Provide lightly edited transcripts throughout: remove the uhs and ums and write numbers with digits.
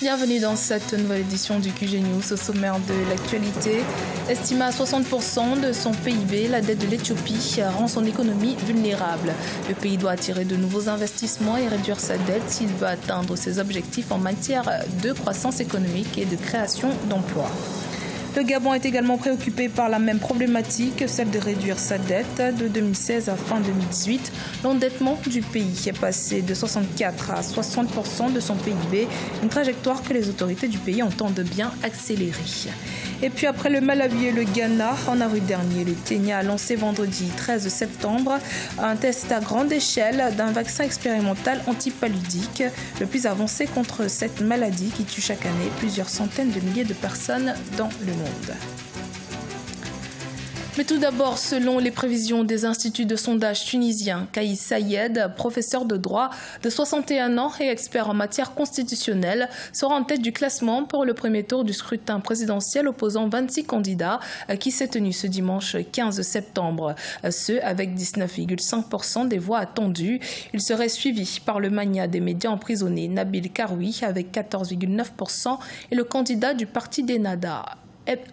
Bienvenue dans cette nouvelle édition du QG News. Au sommaire de l'actualité, estimée à 60% de son PIB, la dette de l'Éthiopie rend son économie vulnérable. Le pays doit attirer de nouveaux investissements et réduire sa dette s'il veut atteindre ses objectifs en matière de croissance économique et de création d'emplois. Le Gabon est également préoccupé par la même problématique, celle de réduire sa dette. De 2016 à fin 2018, l'endettement du pays est passé de 64 à 60% de son PIB, une trajectoire que les autorités du pays entendent bien accélérer. Et puis après le Malawi et le Ghana, en avril dernier, le Kenya a lancé vendredi 13 septembre un test à grande échelle d'un vaccin expérimental antipaludique, le plus avancé contre cette maladie qui tue chaque année plusieurs centaines de milliers de personnes dans le monde. Mais tout d'abord, selon les prévisions des instituts de sondage tunisiens, Kaïs Sayed, professeur de droit de 61 ans et expert en matière constitutionnelle, sera en tête du classement pour le premier tour du scrutin présidentiel opposant 26 candidats qui s'est tenu ce dimanche 15 septembre. Ce avec 19,5% des voix attendues. Il serait suivi par le magnat des médias emprisonné Nabil Karoui avec 14,9% et le candidat du parti des Nada,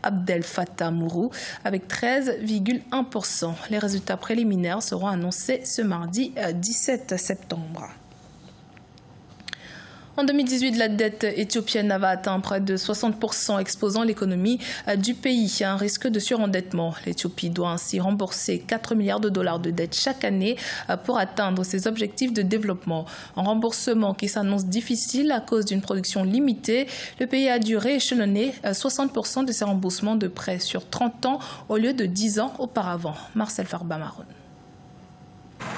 Abdel Fattah Mourou, avec 13,1%. Les résultats préliminaires seront annoncés ce mardi 17 septembre. En 2018, la dette éthiopienne va atteindre près de 60%, exposant l'économie du pays à un risque de surendettement. L'Éthiopie doit ainsi rembourser 4 milliards de dollars de dette chaque année pour atteindre ses objectifs de développement. Un remboursement qui s'annonce difficile à cause d'une production limitée. Le pays a dû rééchelonner 60% de ses remboursements de prêts sur 30 ans au lieu de 10 ans auparavant. Marcel Farba-Maroun.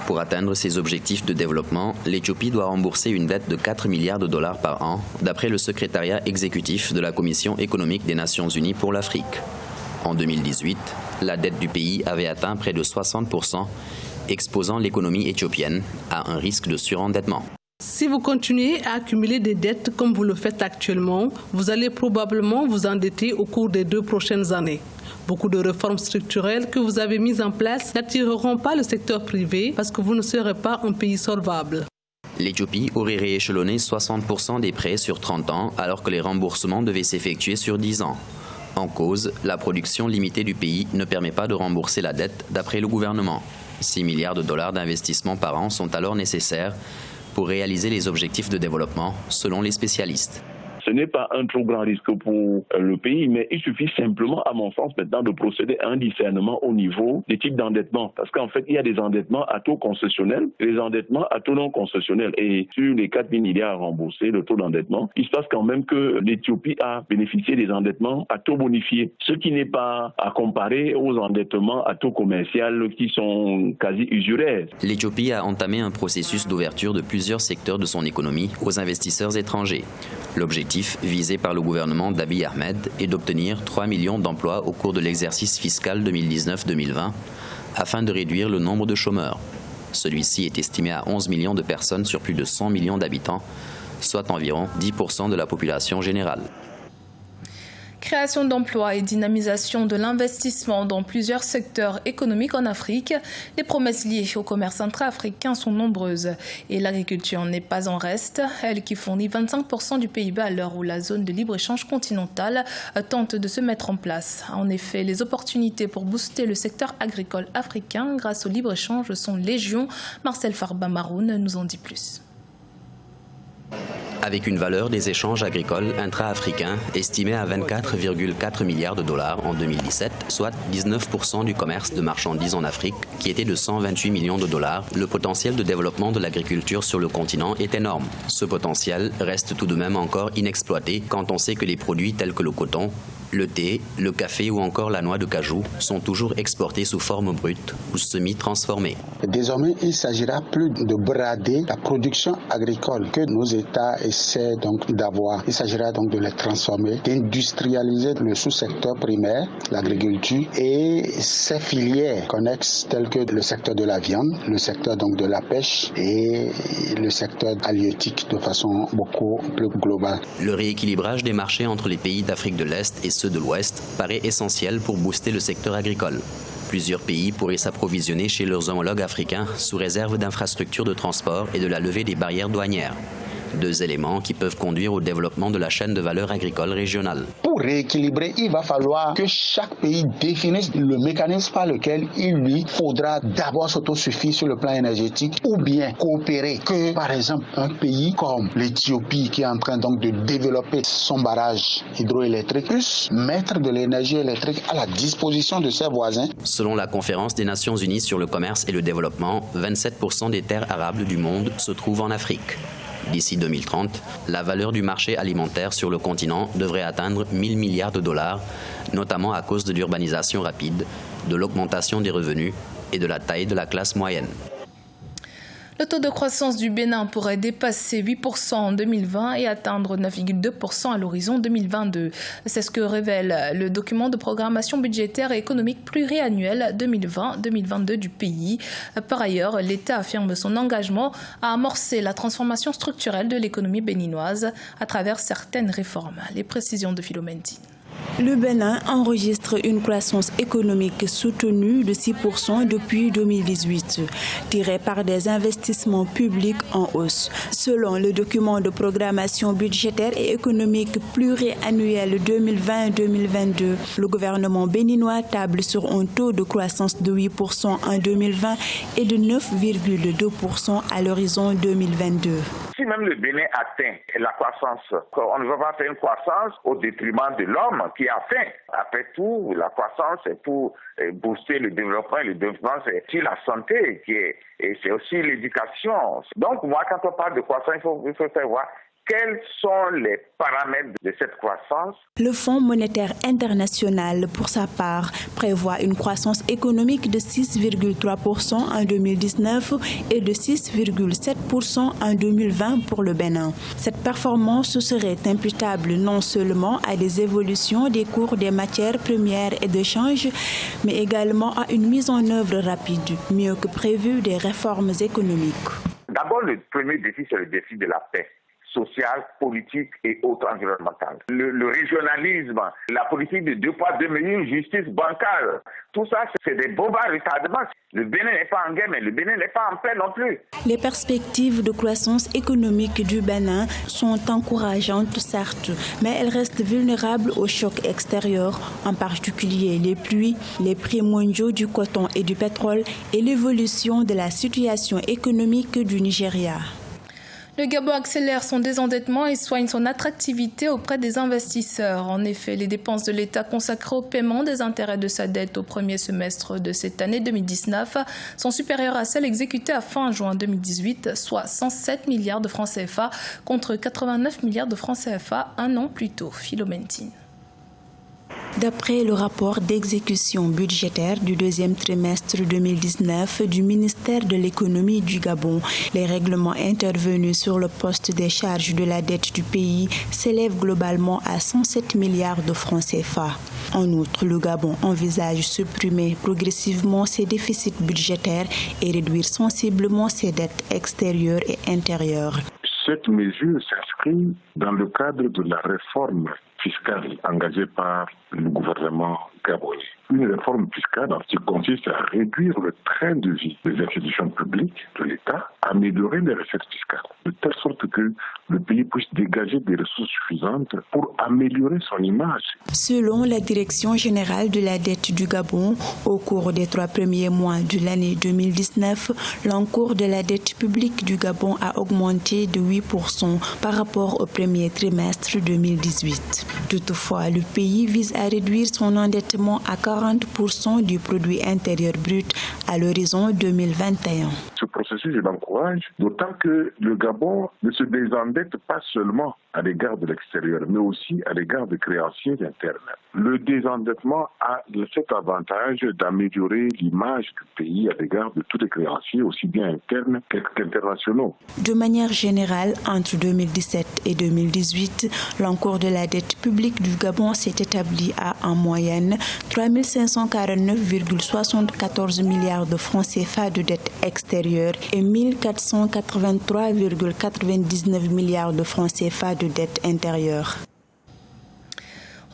Pour atteindre ses objectifs de développement, l'Éthiopie doit rembourser une dette de 4 milliards de dollars par an, d'après le secrétariat exécutif de la Commission économique des Nations Unies pour l'Afrique. En 2018, la dette du pays avait atteint près de 60%, exposant l'économie éthiopienne à un risque de surendettement. Si vous continuez à accumuler des dettes comme vous le faites actuellement, vous allez probablement vous endetter au cours des 2 prochaines années. Beaucoup de réformes structurelles que vous avez mises en place n'attireront pas le secteur privé parce que vous ne serez pas un pays solvable. L'Éthiopie aurait rééchelonné 60% des prêts sur 30 ans alors que les remboursements devaient s'effectuer sur 10 ans. En cause, la production limitée du pays ne permet pas de rembourser la dette d'après le gouvernement. 6 milliards de dollars d'investissement par an sont alors nécessaires pour réaliser les objectifs de développement, selon les spécialistes. Ce n'est pas un trop grand risque pour le pays, mais il suffit simplement, à mon sens, maintenant de procéder à un discernement au niveau des types d'endettement. Parce qu'en fait, il y a des endettements à taux concessionnel et des endettements à taux non concessionnel. Et sur les 4 000 milliards remboursés, le taux d'endettement, il se passe quand même que l'Éthiopie a bénéficié des endettements à taux bonifié, ce qui n'est pas à comparer aux endettements à taux commercial qui sont quasi usuraires. L'Éthiopie a entamé un processus d'ouverture de plusieurs secteurs de son économie aux investisseurs étrangers. L'objectif visé par le gouvernement d'Abiy Ahmed est d'obtenir 3 millions d'emplois au cours de l'exercice fiscal 2019-2020 afin de réduire le nombre de chômeurs. Celui-ci est estimé à 11 millions de personnes sur plus de 100 millions d'habitants, soit environ 10% de la population générale. Création d'emplois et dynamisation de l'investissement dans plusieurs secteurs économiques en Afrique. Les promesses liées au commerce intra-africain sont nombreuses et l'agriculture n'est pas en reste. Elle qui fournit 25% du PIB à l'heure où la zone de libre-échange continentale tente de se mettre en place. En effet, les opportunités pour booster le secteur agricole africain grâce au libre-échange sont légion. Marcel Farba-Maroun nous en dit plus. Avec une valeur des échanges agricoles intra-africains estimée à 24,4 milliards de dollars en 2017, soit 19% du commerce de marchandises en Afrique, qui était de 128 millions de dollars, le potentiel de développement de l'agriculture sur le continent est énorme. Ce potentiel reste tout de même encore inexploité quand on sait que les produits tels que le coton, le thé, le café ou encore la noix de cajou sont toujours exportés sous forme brute ou semi-transformée. Désormais, il ne s'agira plus de brader la production agricole que nos États essaient donc d'avoir. Il s'agira donc de les transformer, d'industrialiser le sous-secteur primaire, l'agriculture et ses filières connexes telles que le secteur de la viande, le secteur donc de la pêche et le secteur halieutique de façon beaucoup plus globale. Le rééquilibrage des marchés entre les pays d'Afrique de l'Est et ceux de l'Ouest paraît essentiel pour booster le secteur agricole. Plusieurs pays pourraient s'approvisionner chez leurs homologues africains sous réserve d'infrastructures de transport et de la levée des barrières douanières. 2 éléments qui peuvent conduire au développement de la chaîne de valeur agricole régionale. Pour rééquilibrer, il va falloir que chaque pays définisse le mécanisme par lequel il lui faudra d'abord s'autosuffire sur le plan énergétique ou bien coopérer. Que par exemple un pays comme l'Éthiopie qui est en train donc de développer son barrage hydroélectrique puisse mettre de l'énergie électrique à la disposition de ses voisins. Selon la Conférence des Nations Unies sur le commerce et le développement, 27% des terres arables du monde se trouvent en Afrique. D'ici 2030, la valeur du marché alimentaire sur le continent devrait atteindre 1000 milliards de dollars, notamment à cause de l'urbanisation rapide, de l'augmentation des revenus et de la taille de la classe moyenne. Le taux de croissance du Bénin pourrait dépasser 8% en 2020 et atteindre 9,2% à l'horizon 2022. C'est ce que révèle le document de programmation budgétaire et économique pluriannuel 2020-2022 du pays. Par ailleurs, l'État affirme son engagement à amorcer la transformation structurelle de l'économie béninoise à travers certaines réformes. Les précisions de Philomène Tine. Le Bénin enregistre une croissance économique soutenue de 6% depuis 2018, tirée par des investissements publics en hausse. Selon le document de programmation budgétaire et économique pluriannuel 2020-2022, le gouvernement béninois table sur un taux de croissance de 8% en 2020 et de 9,2% à l'horizon 2022. Si même le Bénin atteint la croissance, on ne veut pas faire une croissance au détriment de l'homme qui a faim. Après tout, la croissance est pour booster le développement. Et le développement, c'est aussi la santé et c'est aussi l'éducation. Donc, moi, quand on parle de croissance, il faut faire voir quels sont les paramètres de cette croissance. Le Fonds monétaire international, pour sa part, prévoit une croissance économique de 6,3% en 2019 et de 6,7% en 2020 pour le Bénin. Cette performance serait imputable non seulement à des évolutions des cours des matières premières et de change, mais également à une mise en œuvre rapide, mieux que prévu, des réformes économiques. D'abord, le premier défi, c'est le défi de la paix sociale, politique et autres environnementale. Le régionalisme, la politique de 2 poids 2 mesures, justice bancale, tout ça, c'est des bombes à retardement. Le Bénin n'est pas en guerre, mais le Bénin n'est pas en paix non plus. Les perspectives de croissance économique du Bénin sont encourageantes, certes, mais elles restent vulnérables aux chocs extérieurs, en particulier les pluies, les prix mondiaux du coton et du pétrole et l'évolution de la situation économique du Nigeria. Le Gabon accélère son désendettement et soigne son attractivité auprès des investisseurs. En effet, les dépenses de l'État consacrées au paiement des intérêts de sa dette au premier semestre de cette année 2019 sont supérieures à celles exécutées à fin juin 2018, soit 107 milliards de francs CFA contre 89 milliards de francs CFA un an plus tôt. Philomène Tine. D'après le rapport d'exécution budgétaire du deuxième trimestre 2019 du ministère de l'économie du Gabon, les règlements intervenus sur le poste des charges de la dette du pays s'élèvent globalement à 107 milliards de francs CFA. En outre, le Gabon envisage supprimer progressivement ses déficits budgétaires et réduire sensiblement ses dettes extérieures et intérieures. Cette mesure s'inscrit dans le cadre de la réforme fiscale engagée par le gouvernement gabonais. Une réforme fiscale qui consiste à réduire le train de vie des institutions publiques de l'État, améliorer les recettes fiscales, de telle sorte que le pays puisse dégager des ressources suffisantes pour améliorer son image. Selon la Direction générale de la dette du Gabon, au cours des 3 premiers mois de l'année 2019, l'encours de la dette publique du Gabon a augmenté de 8% par rapport au premier trimestre 2018. Toutefois, le pays vise à réduire son endettement à 40% du produit intérieur brut à l'horizon 2021. Ce processus, je l'encourage, d'autant que le Gabon ne se désendette pas seulement à l'égard de l'extérieur, mais aussi à l'égard des créanciers internes. Le désendettement a cet avantage d'améliorer l'image du pays à l'égard de tous les créanciers, aussi bien internes qu'internationaux. De manière générale, entre 2017 et 2018, l'encours de la dette publique du Gabon s'est établi à, en moyenne, 3 549,74 milliards de francs CFA de dette extérieure et 1 483,99 milliards de francs CFA de dette intérieure.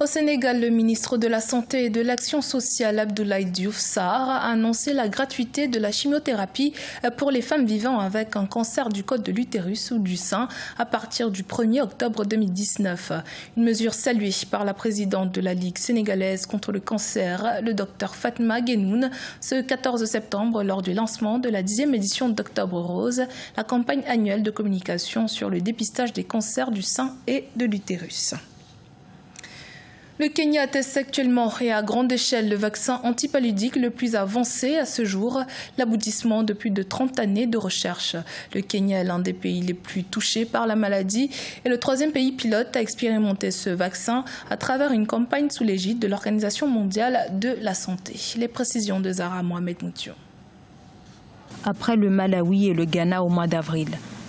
Au Sénégal, le ministre de la Santé et de l'Action sociale, Abdoulaye Diouf Sarr, a annoncé la gratuité de la chimiothérapie pour les femmes vivant avec un cancer du col de l'utérus ou du sein à partir du 1er octobre 2019. Une mesure saluée par la présidente de la Ligue sénégalaise contre le cancer, le docteur Fatma Guenoun, ce 14 septembre lors du lancement de la 10e édition d'Octobre Rose, la campagne annuelle de communication sur le dépistage des cancers du sein et de l'utérus. Le Kenya teste actuellement et à grande échelle le vaccin antipaludique le plus avancé à ce jour, l'aboutissement de plus de 30 années de recherche. Le Kenya est l'un des pays les plus touchés par la maladie et le 3e pays pilote à expérimenter ce vaccin à travers une campagne sous l'égide de l'Organisation mondiale de la santé. Les précisions de Zahra Mohamed Moutio. Après le Malawi et le Ghana au mois d'avril,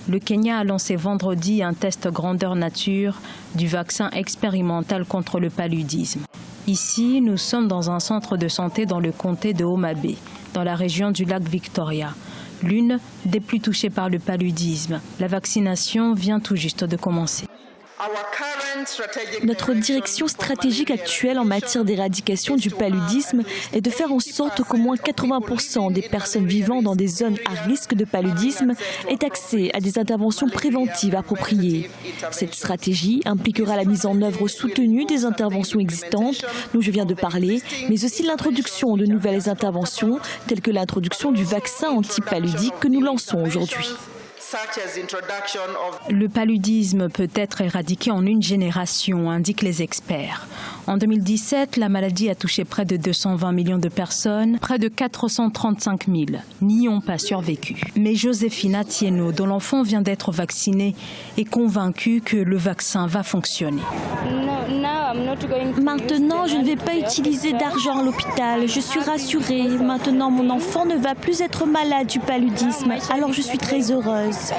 le Kenya a lancé vendredi un test grandeur nature du vaccin expérimental contre le paludisme. Ici, nous sommes dans un centre de santé dans le comté de Homa Bay, dans la région du lac Victoria, l'une des plus touchées par le paludisme. La vaccination vient tout juste de commencer. Notre direction stratégique actuelle en matière d'éradication du paludisme est de faire en sorte qu'au moins 80% des personnes vivant dans des zones à risque de paludisme aient accès à des interventions préventives appropriées. Cette stratégie impliquera la mise en œuvre soutenue des interventions existantes dont je viens de parler, mais aussi l'introduction de nouvelles interventions telles que l'introduction du vaccin antipaludique que nous lançons aujourd'hui. Le paludisme peut être éradiqué en une génération, indiquent les experts. En 2017, la maladie a touché près de 220 millions de personnes, près de 435 000 n'y ont pas survécu. Mais Joséphine Tieno, dont l'enfant vient d'être vacciné, est convaincue que le vaccin va fonctionner. Maintenant, je ne vais pas utiliser d'argent à l'hôpital. Je suis rassurée. Maintenant, mon enfant ne va plus être malade du paludisme. Alors, je suis très heureuse.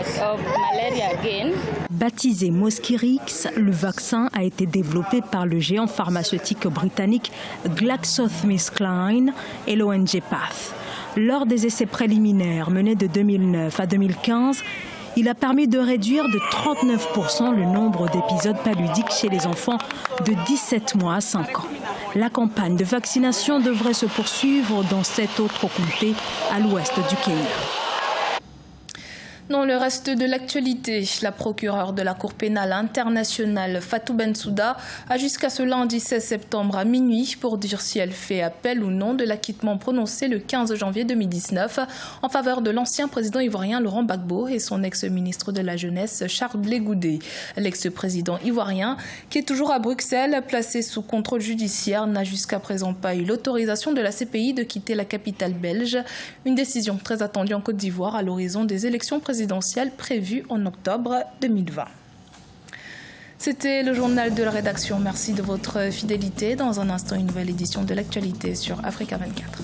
Baptisé Mosquirix, le vaccin a été développé par le géant pharmaceutique britannique GlaxoSmithKline et l'ONG PATH. Lors des essais préliminaires menés de 2009 à 2015, il a permis de réduire de 39% le nombre d'épisodes paludiques chez les enfants de 17 mois à 5 ans. La campagne de vaccination devrait se poursuivre dans 7 autres comtés à l'ouest du Kenya. Dans le reste de l'actualité, la procureure de la Cour pénale internationale Fatou Bensouda a jusqu'à ce lundi 16 septembre à minuit pour dire si elle fait appel ou non de l'acquittement prononcé le 15 janvier 2019 en faveur de l'ancien président ivoirien Laurent Gbagbo et son ex-ministre de la Jeunesse Charles Blé Goudé. L'ex-président ivoirien, qui est toujours à Bruxelles, placé sous contrôle judiciaire, n'a jusqu'à présent pas eu l'autorisation de la CPI de quitter la capitale belge. Une décision très attendue en Côte d'Ivoire à l'horizon des élections présidentielle prévue en octobre 2020. C'était le journal de la rédaction. Merci de votre fidélité. Dans un instant, une nouvelle édition de l'actualité sur Africa 24.